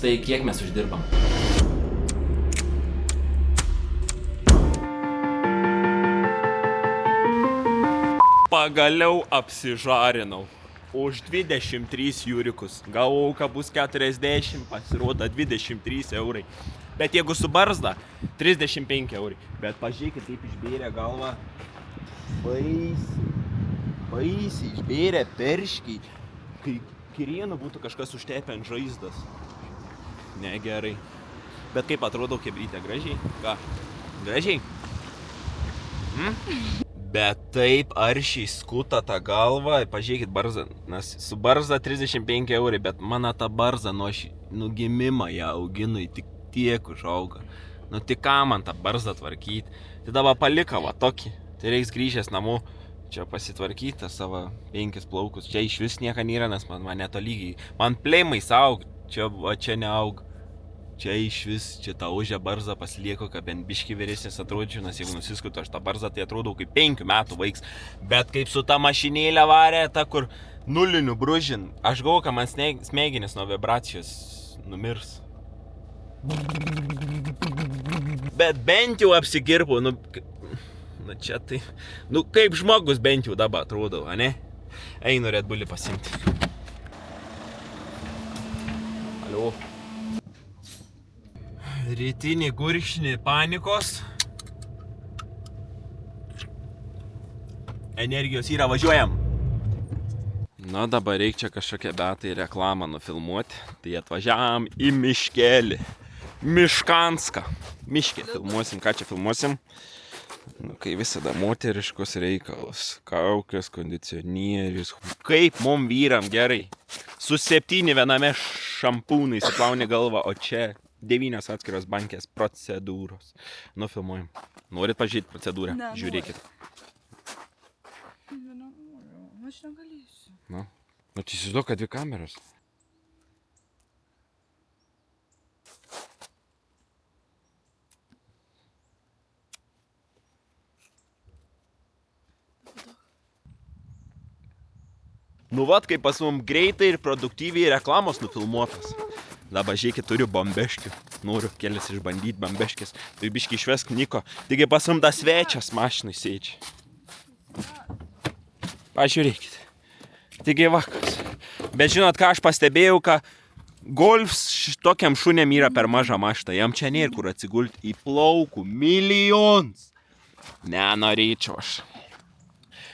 Tai kiek mes uždirbam? Pagaliau apsižarinau. Už 23 jūrikus. Gavau, kad bus 40, pasirodo 23 eurai. Bet jeigu su barzda, 35 eurai. Bet pažiūrėkit, kaip išbėrė galvą. Baisiai išbėrė perškiai. Kai kirienų būtų kažkas užtepę ant žaizdas. Negerai. Bet kaip atrodo kebrytė, gražiai? Ką? Gražiai? Bet taip aršiai skuta tą galvą, pažiūrėkit barzdą, nes su barzda 35 eurai, bet mano tą barzdą nuo gimimą ją auginu, tik tiek užauga. Nu tik ką man tą barzdą tvarkyti, tai dabar palika va tokį, tai reiks grįžęs namo, čia pasitvarkyti savo 5 plaukus, čia iš vis nieka nėra, nes man netolygiai, man pleimais aug, čia neaug. Čia iš vis, čia tą užę barzdą pasilieku, kad bent biški vyresnis atrodžiu, nes jeigu nusiskutu aš tą barzdą, tai atrodau kaip 5 metų vaiks. Bet kaip su ta mašinėlė varė, ta kur nulinių bružin, aš galvoju, kad man smegenis nuo vibracijos numirs. Bet bent jau apsigirbu, nu čia tai, nu kaip žmogus bent jau dabar atrodau, ane? Einu Red Bullį pasimti. Alio. Rytinį gurkšnį panikos. Energijos yra, važiuojam. Na dabar reikia čia kažkokią betai reklamą nufilmuoti. Tai atvažiavam į miškelį. Miškanską. Miškė filmuosim, ką čia filmuosim. Nu, kai visada moteriškos reikalos. Kaukės, kondicionierius. Kaip mum vyram gerai. Su 7 viename šampūnai įsiplauni galvą, o čia 9 atskiros bankės procedūros. Nufilmuojam. Norit pažiūrėti procedūrą? Ne, žiūrėkit. Aš negalėsiu. Nu, tai įsivaizduok, kad 2 kameros. Nu vat, kaip pas mum greitai ir produktyviai reklamos nufilmuotas. Dabar žiūrėkit, turiu bombeškių. Noriu kelias išbandyti bombeškis. Tai biški išvesk Niko. Taigi pas mum tas svečias mašinai sėdži. Pažiūrėkit. Taigi vakas. Bet žinot, ką aš pastebėjau, kad golfs tokiam šunėm yra per maža mašta. Jam čia nėra kur atsigulti į plaukų. Milijonus. Nenorėčiau aš.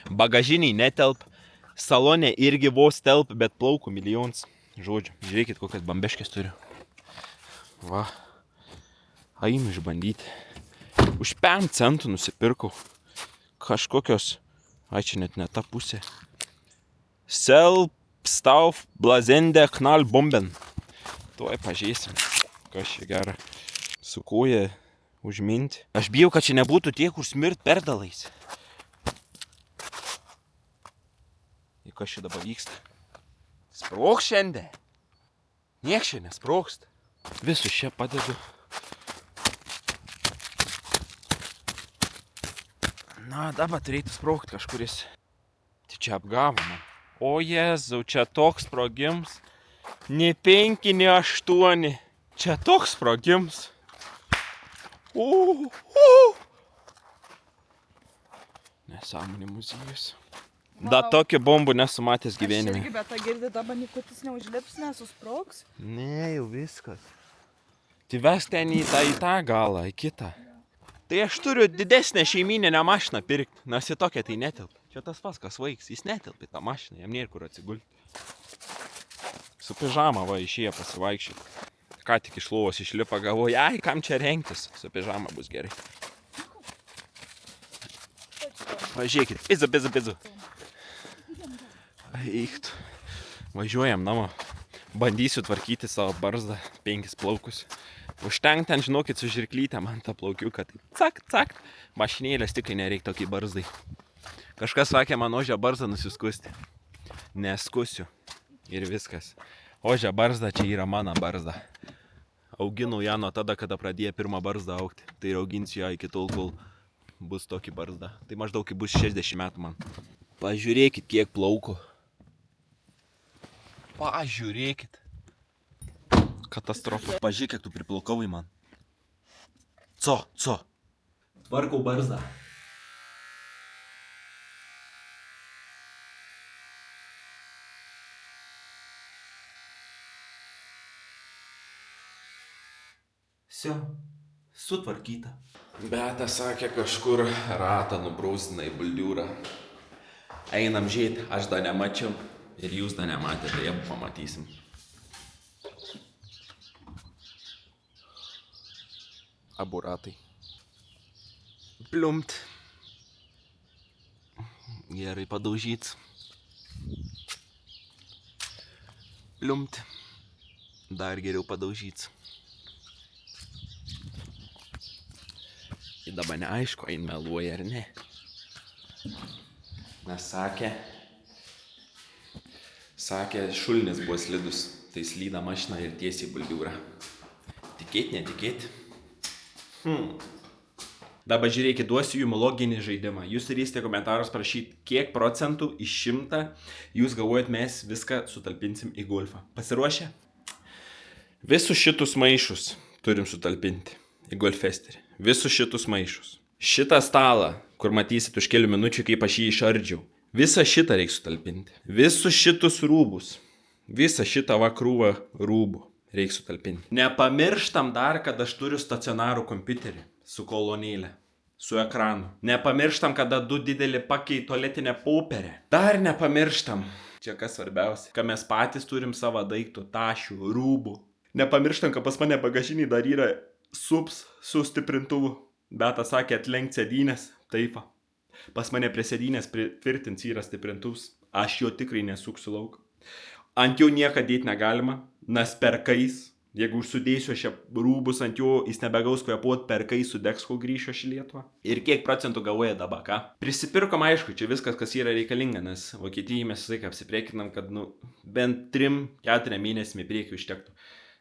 Bagažiniai netelp. Salone irgi vos telp, bet plaukų milijonus. Žodžiu, žiūrėkit, kokias bambeškės turiu. Va. Einu išbandyti. Už 5 centų nusipirkau. Kažkokios, čia net ne ta pusė. Selbstauf Blazende Knallbomben. Tuoj pažiūrėsim. Kas čia gera. Su koja užminti. Aš bijau, kad čia nebūtų tie, kur smirt perdalais. Ir kas čia dabar vyksta? Sprogs šiandien. Nieks čia nesprogsta. Visus čia padedu. Na, dabar turėtų sprogti kažkuris. Tai čia apgavo man. O Jėzau, čia toks sprogims. Ne 5, ne 8. Čia toks sprogims. Nesąmonė muziejus. Da tokį bombų nesu matęs gyvenime. Aš irgi, bet tą girdį dabar nikutis neužlips, nesusprogs. Ne, jau viskas. Tai vesk ten į tą galą, į kitą. Tai aš turiu didesnę šeimyninę mašiną pirkti, nes į tokią tai netelp. Čia tas pats, kas vaiks, jis netelp į tą mašiną, jam nėra kur atsigulti. Su pižama va išėję pasivaikščioti. Ką tik iš lovos išlipa, galvoju, ai, kam čia rengtis, su pižama bus gerai. Pažiūrėkit, pizu. Eiktų. Važiuojam namo. Bandysiu tvarkyti savo barzdą, 5 plaukus. Užtenk ten, žinokit, su žirklyte man tą plaukiuką. Tai cak. Mašinėlės tikrai nereikia tokiai barzdai. Kažkas sakė, man ožę barzdą nusiskusti. Neskusiu. Ir viskas. Ožę barzda čia yra mano barzda. Auginau ją nuo tada, kada pradėjo pirmą barzdą augti. Tai ir auginsiu ją iki tol, kol bus tokį barzdą. Tai maždaug kai bus 60 metų man. Pažiūrėkit, kiek plaukų. Pažiūrėkit. Katastrofa. Pažiūrėk, kiek tu priplaukavai man. Co? Tvarkau barzdą. Sutvarkyta. Beata sakė, kažkur ratą nubrausdina į buldiūrą. Einam žiūrėti, aš dar nemačiau ir jūs dar nematėte, jie pamatysim. Abu ratai. Pliumt. Gerai padaužyt. Pliumt. Dar geriau padaužyt. Ir dabar neaišku, ein meluoja ar ne. Nes sakė, šulnis buvo slidus, tai slyda mašina ir tiesiai buldiūrą. Tikėt, netikėt. Dabar žiūrėkit, duosiu jums loginį žaidimą. Jūs turėsite komentarus prašyti, kiek procentų iš 100 jūs galvojat, mes viską sutalpinsim į golfą. Pasiruošę? Visus šitus maišus turim sutalpinti į golfesterį. Visus šitus maišus. Šitą stalą, kur matysit už kelių minučių, kaip aš jį išardžiau. Visą šitą reikia sutalpinti. Visus šitus rūbus. Visą šitą krūvą rūbų reikia sutalpinti. Nepamirštam dar, kad aš turiu stacionarų kompiuterį su kolonėlė, su ekranu. Nepamirštam, kada 2 didelį pakiai tualetinę pauperę. Dar nepamirštam. Čia kas svarbiausia, kad mes patys turim savo daiktų, tašių, rūbų. Nepamirštam, kad pas mane bagažinį dar yra subs su stiprintuvu. Beata sakė, atlenk sėdynės. Taip. Pas mane prie sėdynės pritvirtins yra stiprintuvs. Aš jo tikrai nesuksiu lauk. Ant jo niekada dėti negalima, nes perkais. Jeigu užsudėsiu aš rūbus ant jo, jis nebegaus kvepuot, perkais sudegs, kol grįšiu aš į Lietuvą. Ir kiek procentų galvoja dabar, ką? Prisipirkom, aišku, čia viskas, kas yra reikalinga, nes Vokietijai mes visai apsipriekinam, kad bent 3-4 mėnesių į priekį užtektų.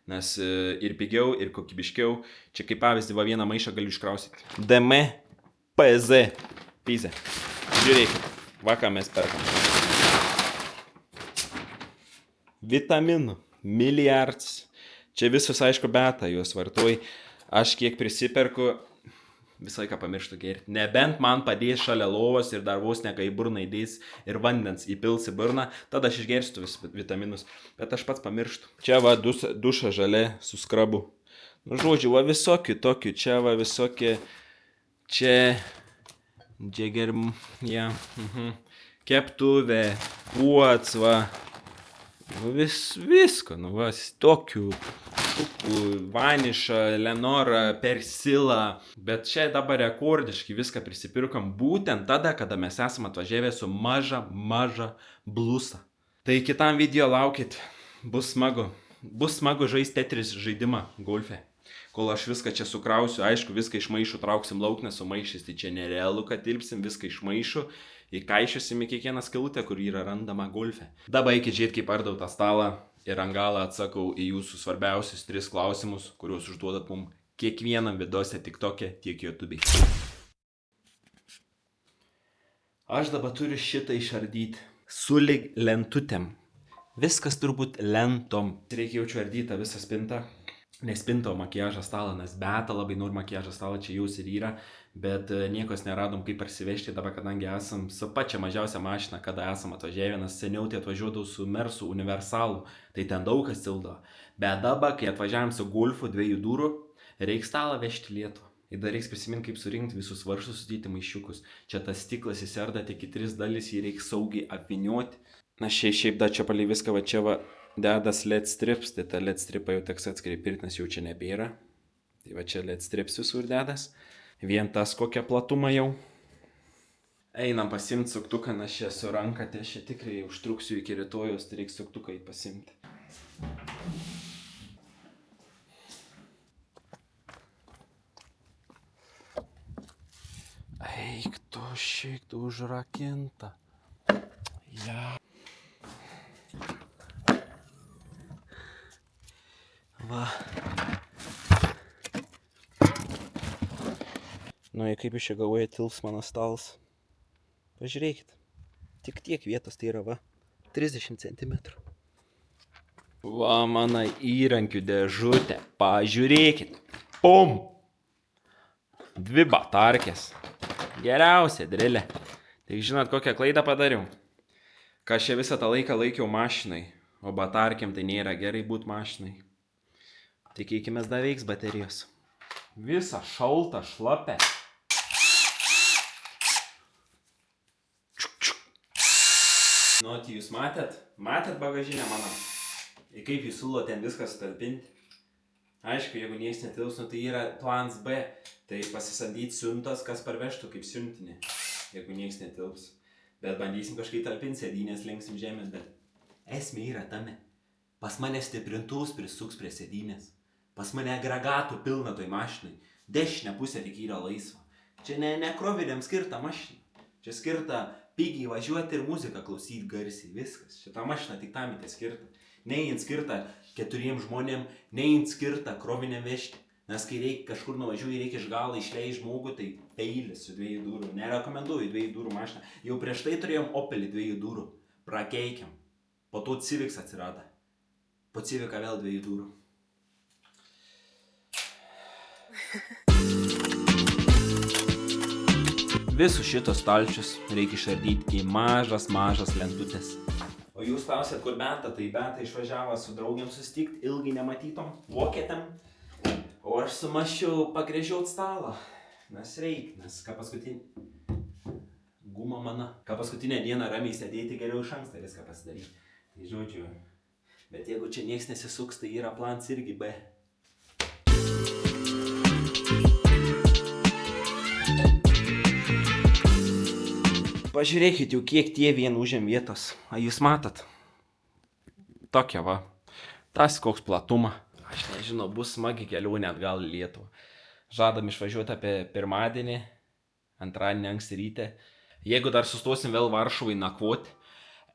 Nes ir pigiau, ir kokybiškiau. Čia kaip pavyzdį, vieną maišą galiu iškrausyti. DM, PZ, pizė. Žiūrėkit, ką mes perkam. Vitaminų, milijards. Čia visus, aišku, Beata juos vartoji. Aš kiek prisiperku, visą laiką pamirštu gerti. Nebent man padės šalia lovos ir dar vos nekai burną įdės ir vandens įpils į burną, tada aš išgersiu visus vitaminus. Bet aš pats pamirštu. Čia duša žalia su skrabu. Žodžiu, visokių tokių. Čia visokie. Čia. Džegerm. Ja. Keptuvė. Puots. Visko. Tokių. Vaniša, Lenora, Persila, bet čia dabar rekordiškai viską prisipirkom būtent tada, kada mes esame atvažiavę su maža blusa. Tai kitam video laukit, bus smagu žaisti Tetris žaidimą golfe. Kol aš viską čia sukrausiu, aišku, viską iš maišų trauksim lauk, nes su maišais tai čia nerealu, kad tilpsim viską iš maišų, įkaišiosim į kiekvieną skilutę, kur yra randama golfe. Dabar eikit žiūrėti, kaip ardau tą stalą. Ir ant galą atsakau į jūsų svarbiausius 3 klausimus, kuriuos užduodat mums kiekvienam videose TikTok'e, tiek YouTube'e. Aš dabar turiu šitą išardyti. Sulig lentutėm. Viskas turbūt lentom. Reikia jaučiu ardyti visą spintą. Ne spintą, o makiažo stalą, nes Beata labai nori makiažo stalą, čia jūs ir yra. Bet niekos neradom kaip parsivežti dabar, kadangi esam su pačia mažiausia mašina, kada esam atvažiavę, nes seniau tai atvažiuodavau su Mersu universalu, tai ten daug kas tildo. Bet dabar, kai atvažiavam su Golfu 2 durų, reiks stalą vežti Lietuvą. Ir dar reiks prisiminti, kaip surinkti visus varžus, sudėti maišiukus. Čia tas stiklas įserda tik į 3 dalis, jį reiks saugiai apvinioti. Na šiaip dar čia palei viską, čia dedas LED strips, tai ta LED stripą jau teks atskiriai pirkti, nes jau čia nebėra. Tai čia LED strips visur dedas. Vien tas kokią platumą jau. Einam pasimti suktuką, nes čia su ranka, tai aš tikrai užtruksiu iki rytojos, tai reiks suktuką į pasimti. Eik tu, šiek tu užrakinta. Ja. Va. Nu, kaip iš čia galvoja tilps mano stalas. Pažiūrėkit. Tik tiek vietos tai yra, 30 cm. Va mano įrankių dėžutė. Pažiūrėkit. Pum. 2 batarkės. Geriausia drilė. Tai žinot, kokią klaidą padariau. Ką aš čia visą tą laiką laikiau mašinai. O batarkiam tai nėra gerai būt mašinai. Tikėkimės dar veiks baterijos. Visa šalta, šlapia. Nu, tai jūs matėt? Matėt bagažinę mano? Ir kaip jūs siūlo ten viską sutalpinti? Aišku, jeigu nieks netilps, nu tai yra plans B. Tai pasisamdyti siuntas, kas parvežtų kaip siuntinį. Jeigu nieks netilps. Bet bandysim kažkaip talpinti, sėdynės lenksim žemės, bet esmė yra tame. Pas mane stiprintuvus prisuks prie sėdynės. Pas mane agregatų pilna toj mašinai. Dešinė pusė tik yra laisva. Čia ne kroviniam skirta mašina. Čia skirta pigiai važiuoti ir muziką klausyti garsiai. Viskas. Šitą mašiną tik tam įtė skirta. Neįnt skirta 4 žmonėm, neįnt skirta kroviniam vežti. Nes kai reikia kažkur nuvažiuoji, reikia iš galo išleisti žmogų, tai peilis su 2 durų. Nerekomenduoju 2 durų mašiną. Jau prieš tai turėjom Opelį 2 durų. Prakeikiam. Po to Civics atsirado. Po Civicą vėl 2 durų. Visus šitos stalčius reikia išardyti į mažas lentutės. O jūs klausėt, kur Benta, tai Benta išvažiavo su draugiam susitikti, ilgai nematytom, vokietėm. O aš sumaščiau pagrėžiaut stalą. Nes reik, nes ką paskutinį... Guma mana. Ką paskutinę dieną ramiai sėdėti, geriau iš anksto viską pasidaryti. Tai žodžiu. Bet jeigu čia nieks nesisuks, tai yra plans irgi B. Pažiūrėkit jau kiek tie vien užėm vietos. A jūs matot? Tokia va. Tas koks platuma. Aš nežinau, bus smagi kelionė atgal į Lietuvą. Žadam išvažiuoti apie pirmadienį, antradienį anksti ryte. Jeigu dar sustosim vėl Varšuvai nakvoti,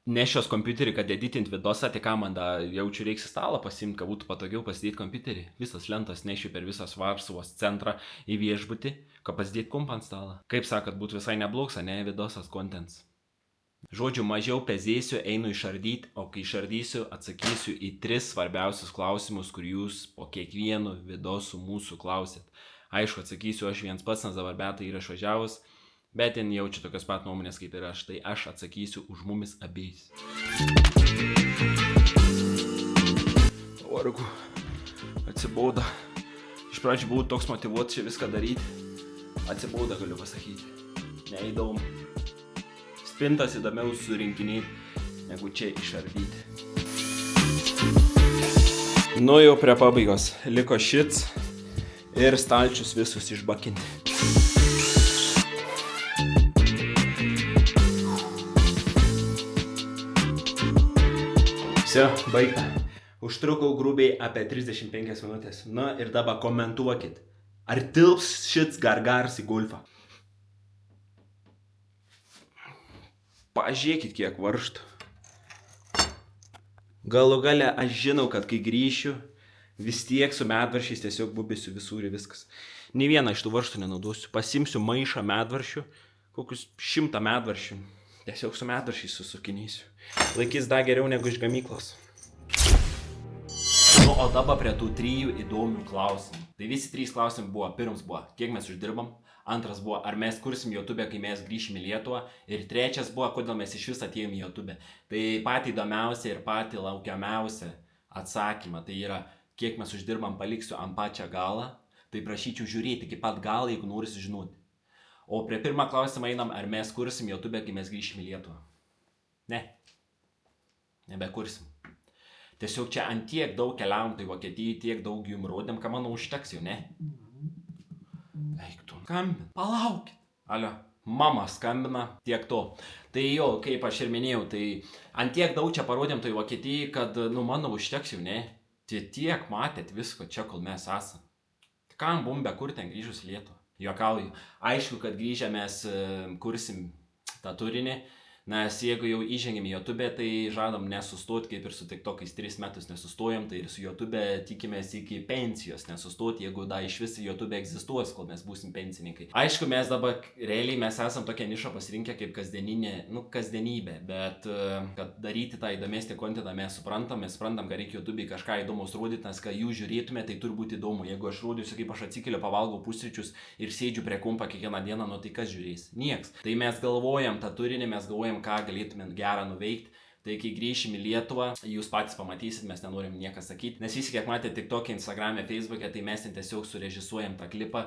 nešios kompiuterį, kad editint vidosą, tai ką man da jaučiu reiks stalą pasiimti, kad būtų patogiau pasidėti kompiuterį. Visas lentas nešiu per visas Varšuvos centrą į viešbutį, kad pasidėti kompą ant stalą. Kaip sakot, būtų visai neblogs, ne vidosas contents. Žodžiu, mažiau pezėsiu, einu išardyti, o kai išardysiu, atsakysiu į 3 svarbiausius klausimus, kur jūs po kiekvienu vidosų mūsų klausėt. Aišku, atsakysiu aš viens pats, nes dabar Beta yra išvažiavus, bet ten jaučiu tokios pat nuomonės kaip ir aš, tai aš atsakysiu už mumis abiejus. Vargu, atsibauda. Iš pradžių buvau toks motyvuotas čia viską daryti. Atsibauda, galiu pasakyti. Neįdomu. Spintas įdomiau surinkinėti, negu čia išardyti. Nu jau prie pabaigos. Liko šits ir stalčius visus išbakinti. Vse, baigta. Užtrukau grubiai apie 35 minutės. Na ir dabar komentuokit. Ar tilps šits gargars į golfą? Pažiūrėkit, kiek varžtų. Galų gale aš žinau, kad kai grįšiu, vis tiek su medvaršiais tiesiog bubėsiu visur ir viskas. Nė vieną iš tų varžtų nenaudosiu. Pasimsiu maišą medvaršių, kokius 100 medvaršių. Tiesiog su medvaršiais susukinėsiu. Laikys dar geriau negu iš gamyklos. Nu, o dabar prie tų 3 įdomių klausimų. Tai visi 3 klausimai buvo. Pirmas buvo, kiek mes uždirbam. Antras buvo, ar mes kursim YouTube, kai mes grįšim į Lietuvą. Ir trečias buvo, kodėl mes iš vis atėjom į YouTube. Tai patį įdomiausia ir patį laukiamiausia atsakymą. Tai yra, kiek mes uždirbam, paliksiu ant pačią galą. Tai prašyčiau žiūrėti iki pat galą, jeigu nori sužinoti. O prie pirmą klausimą einam, ar mes kursim YouTube, kai mes grįšim į Lietuvą. Ne. Nebekursim. Tiesiog čia ant tiek daug keliavom, tai Vokietijai tiek daug jum rodėm, ką manau užteks jau, ne? Eik tu, skambin, palaukit. Alio, mama skambina, tiek to. Tai jo, kaip aš ir minėjau, tai ant tiek daug čia parodėm tai Vokietijai, kad, nu, mano užteks jau, ne? Tiek matėt visko čia, kol mes esam. Kam bum be kur ten grįžus į Lietuvą? Juokauju. Aišku, kad grįžę mes kursim tą turinį, Nes jeigu jau įžengėm į YouTube, tai žadam nesustoti, kaip ir su TikTokais 3 metus nesustojom, tai ir su YouTube tikimės iki pensijos nesustoti, jeigu da iš vis YouTube egzistuos, kol mes būsim pensininkai. Aišku, mes dabar realiai mes esam tokią nišą pasirinkę kaip kasdienybė, bet kad daryti tą įdomesnį kontentą mes suprantam, kad reikia YouTube kažką įdomus rodyti, nes kai jūs žiūrėtume, tai turi būti įdomu. Jeigu aš rodysiu, kaip aš atsikeliu, pavalgau pusryčius ir sėdžiu prie kompo kiekvieną dieną, nu tai kas žiūrės? Nieks. Tai mes galvojam tą turinį, mes galvojam, ką galėtumėm gerą nuveikti. Tai kai grįšim į Lietuvą, jūs patys pamatysit, mes nenorim nieką sakyti. Nes visi, kiek matėte TikTok'e, Instagram'e, Facebook'e, tai mes ten tiesiog surežisuojam tą klipą,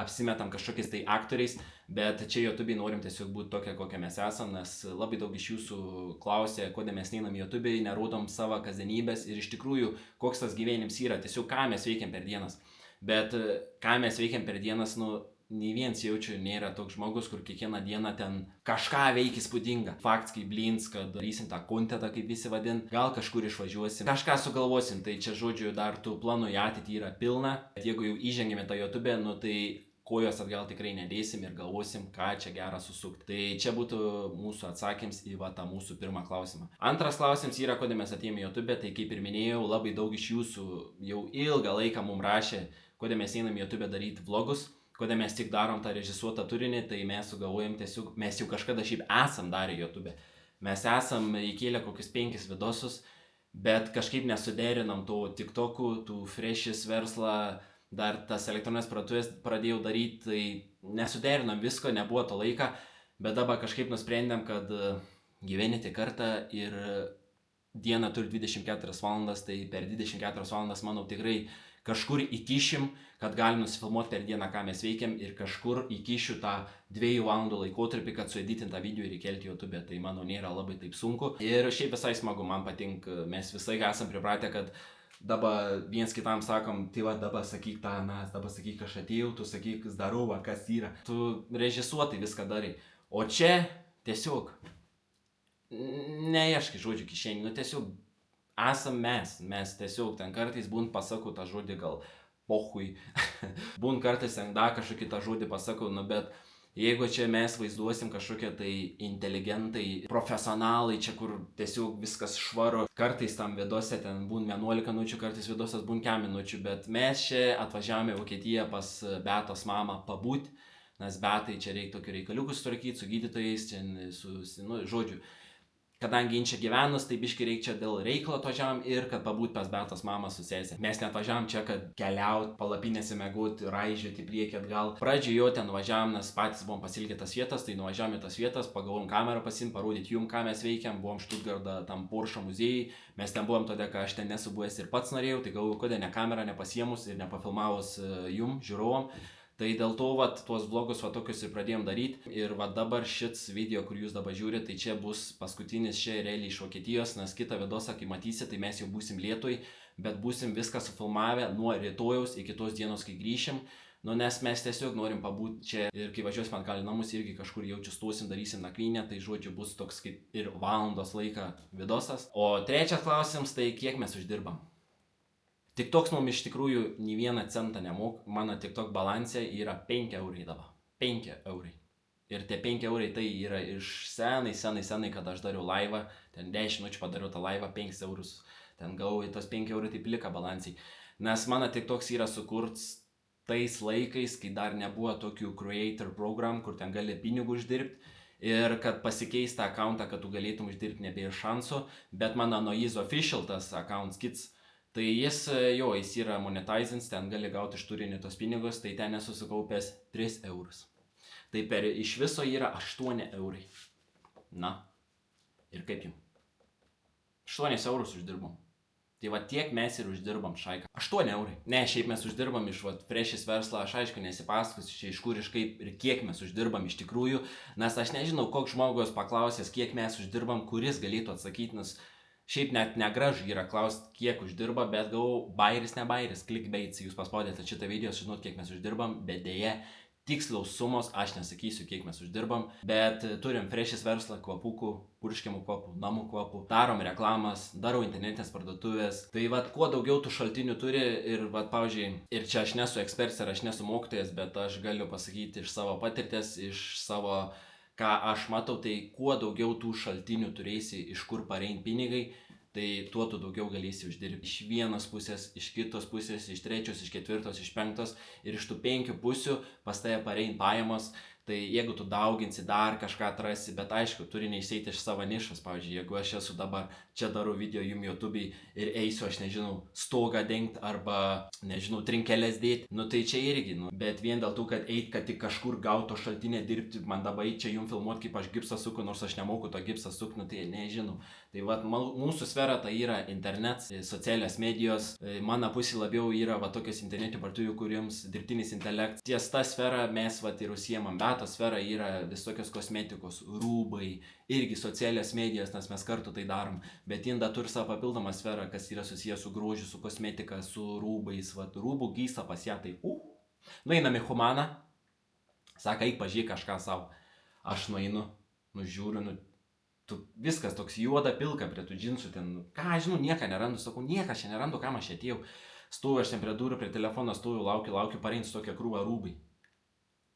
apsimetam kažkokiais tai aktoriais, bet čia YouTube'ai norim tiesiog būti tokia, kokia mes esam, nes labai daug iš jūsų klausė, kodėl mes neinam į YouTube'ai, nerodom savo kasdienybės ir iš tikrųjų, koks tas gyvenims yra, tiesiog ką mes veikiam per dienas. Bet ką mes veikiam per dienas, nei viens jaučiu nėra toks žmogus, kur kiekvieną dieną ten kažką veikia įspūdinga. Fakts kaip blins, kad darysim tą kontentą, kaip visi vadin, gal kažkur išvažiuosim, kažką sugalvosim, tai čia žodžiu dar tų planų į ateitį yra pilna. Bet jeigu jau įžengėme tą YouTube, tai kojos atgal tikrai nedėsim ir galvosim, ką čia gerą susukti. Tai čia būtų mūsų atsakymas į tą mūsų pirmą klausimą. Antras klausimas yra, kodėl mes atėjome į YouTube, tai kaip ir minėjau, labai daug iš jūsų jau ilgą laiką mums rašė, kodėl mes einam į YouTube daryti vlogus. Kodėl mes tik darom tą režisuotą turinį, tai mes sugalvojam tiesiog, mes jau kažkada šiaip esam darę YouTube. Mes esam įkėlę kokius 5 vidosus, bet kažkaip nesuderinam tų TikTokų, tų freshis verslą, dar tas elektroninės parduotuvės pradėjau daryti, tai nesuderinam visko, nebuvo to laika, bet dabar kažkaip nusprendėm, kad gyveni tik kartą ir diena turi 24 valandas, tai per 24 valandas, manau, tikrai kažkur įkišim, kad galim nusifilmuoti per dieną, ką mes veikiam ir kažkur įkišiu tą 2 valandų laikotarpį, kad sueditint tą video ir įkelti YouTube, tai manau nėra labai taip sunku. Ir šiaip visai smagu, man patinka, mes visai esam pripratę, kad dabar viens kitam sakom, tai va dabar sakyk tą, dabar sakyk, aš atėjau, tu sakyk, darau, kas yra. Tu režisuotai viską darai. O čia tiesiog neieškai žodžių kišenį, tiesiog esam mes tiesiog ten kartais būn pasakau tą žodį gal pohui, būn kartais ten dar kažkokį tą žodį pasakau, bet jeigu čia mes vaizduosim kažkokie tai inteligentai, profesionalai, čia kur tiesiog viskas švaru, kartais tam vidose ten būn 11 minučių, kartais vidosas būn 4 minučių, bet mes čia atvažiavome į Vokietiją pas Beatos mamą pabūti, nes Beatai čia reikia tokių reikaliukų sutvarkyti su gydytojais, žodžiu. Kadangi jin čia gyvenus, tai biškai reikia čia dėl reikalo atvažiavam ir kad pabūt pas Beatos mamą su sesė. Mes neatvažiavam čia, kad keliaut, palapinėse mėgot, raižioti į priekį atgal. Pradžioje jo ten važiavam, nes patys buvom pasilgę tas vietas, tai nuvažiavam į tas vietas, pagalvom kamerą pasim, parodyti jum, ką mes veikiam. Buvom Štutgarda tam Porsche muziejai, mes ten buvom todėl, kad aš ten nesu buvęs ir pats norėjau, tai galvoju, kodėl ne kamerą nepasiemus ir nepafilmavus jum, žiūrovom. Tai dėl to, tuos vlogus tokius ir pradėjom daryti. Ir dabar šits video, kur jūs dabar žiūrite, tai čia bus paskutinis čia realiai iš Vokietijos, nes kitą vidosą, kai matysit, tai mes jau būsim Lietuvai, bet būsim viską sufilmavę nuo rytojaus iki tos dienos, kai grįšim. Nes mes tiesiog norim pabūti čia ir kai važiuosim atgal į namus irgi kažkur jaučiu stosim, darysim nakvynę, tai žodžiu bus toks kaip ir valandos laika vidosas. O trečias klausimas, tai kiek mes uždirbam. TikToks mums iš tikrųjų nei vieną centą nemok, mano TikTok balansė yra 5 eurai dabar. 5 eurai. Ir tie 5 eurai tai yra iš senai, kad aš dariau laivą, ten 10 minučių padariau tą laivą, 5 eurus, ten gavau į tos 5 eurai taip lika balansiai. Nes mano TikToks yra sukurts tais laikais, kai dar nebuvo tokių creator program, kur ten gali pinigų uždirbti. Ir kad pasikeis tą accountą, kad tu galėtum uždirbti nebėra šansų, bet mano Noiz Official tas account skits, tai jis yra monetizins, ten gali gauti iš turinio tos pinigus, tai ten esu sukaupęs 3 eurus. Tai iš viso yra 8 eurai. Na, ir kaip jums? 8 eurus uždirbom. Tai tiek mes ir uždirbam šaiką. 8 eurai. Ne, šiaip mes uždirbam iš freshis verslą, aš aišku nesipasakosiu čia iš kur, iš kaip ir kiek mes uždirbam iš tikrųjų, nes aš nežinau, koks žmogus paklausęs, kiek mes uždirbam, kuris galėtų atsakyti, nes šiaip net negražu yra klausti, kiek uždirba, bet galvoju, bairis, ne bairis, clickbaits, jūs paspaudėte šitą video, žinot, kiek mes uždirbam, bet dėja, tiksliaus sumos, aš nesakysiu, kiek mes uždirbam, bet turim freshis verslą, kvapukų, purškiamų kvapų, namų kvapų, darom reklamas, darau internetinės parduotuvės, tai kuo daugiau tų šaltinių turi ir pavyzdžiui, ir čia aš nesu ekspertas ir aš nesu mokytojas, bet aš galiu pasakyti iš savo patirties, iš savo ką aš matau, tai kuo daugiau tų šaltinių turėsi, iš kur parein pinigai, tai tuo tu daugiau galėsi uždirbti. Iš vienos pusės, iš kitos pusės, iš trečios, iš ketvirtos, iš penktos ir iš tų 5 pusių pas tave parein pajamos. Tai jeigu tu dauginsi, dar kažką atrasi, bet aišku, turi neišeiti iš savo nišos. Pavyzdžiui, jeigu aš esu dabar čia darau video jum YouTube'ai ir eisiu, aš nežinau, stogą dengt arba, nežinau, trinkelės dėti, nu tai čia irgi, nu. Bet vien dėl to, kad eit, kad tik kažkur gauto šaltinę dirbti, man dabar čia jum filmuot, kaip aš gipsą suku, nors aš nemoku to gipsą suk, nu tai nežinau. Tai vat, mūsų sfera tai yra internet, socialios medijos, mano pusė labiau yra va tokios internetinių parduotuvių, kuriems dirbtinis intelektas. Ties ta sfera mes vat ir užsiemam, bet ta sfera yra visokios kosmetikos, rūbai, irgi socialios medijos, nes mes kartu tai darom, bet jinda turi savo papildomą sferą, kas yra susijęs su grožiu, su kosmetika, su rūbais, vat rūbų gysa pas ją, tai nueinam į Humaną, sako, eik pažiūrėk kažką savo, aš nueinu, nužiūriu, viskas toks juoda pilka prie tų džinsų, ten, ką žinau, nieką nerandu, sakau, nieką čia nerandu, kam aš atėjau, stoviu aš ten prie durų, prie telefono stoviu, laukiu, pareins tokią krūvą rūbai.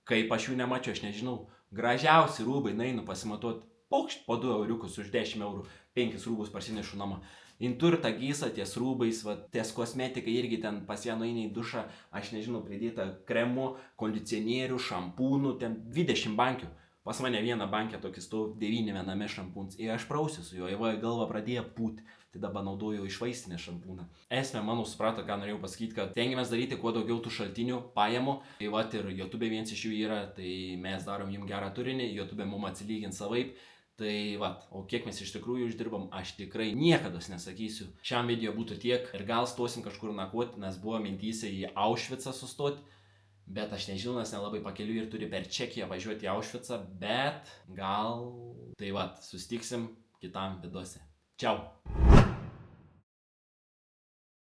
Kaip aš jų nemačiau, aš nežinau, gražiausi rūbai, nainu pasimatuot, paukšt po 2 euriukus už 10 eurų, 5 rūbus parsinešu namo. Jin turi tą gysą ties rūbais, va, ties kosmetikai irgi ten pas ją nueini į dušą, aš nežinau, pridėta kremų, kondicionierių, šampūnų, ten 20 bankių. Pas mane vieną bankę tokį stovi 9 viename šampūns ir aš prausiu su juo, į galvą pradėjo pūti, tai dabar naudoju iš vaistinės šampūną. Esmė, manau, suprato, ką norėjau pasakyti, kad tengiamės daryti kuo daugiau tų šaltinių pajamų. Tai va ir YouTube vienas iš jų yra, tai mes darom jums gerą turinį, YouTube mum atsilygins savaip. Tai va, o kiek mes iš tikrųjų uždirbam, aš tikrai niekada nesakysiu. Šiam video būtų tiek ir gal stosim kažkur nakvoti, nes buvo mintyse į Aušvicą sustoti. Bet aš nežinau, nes nelabai pakeliu ir turi per Čekiją važiuoti į Aušvicą, bet gal... Tai va, sustiksim kitam vidose. Čiau.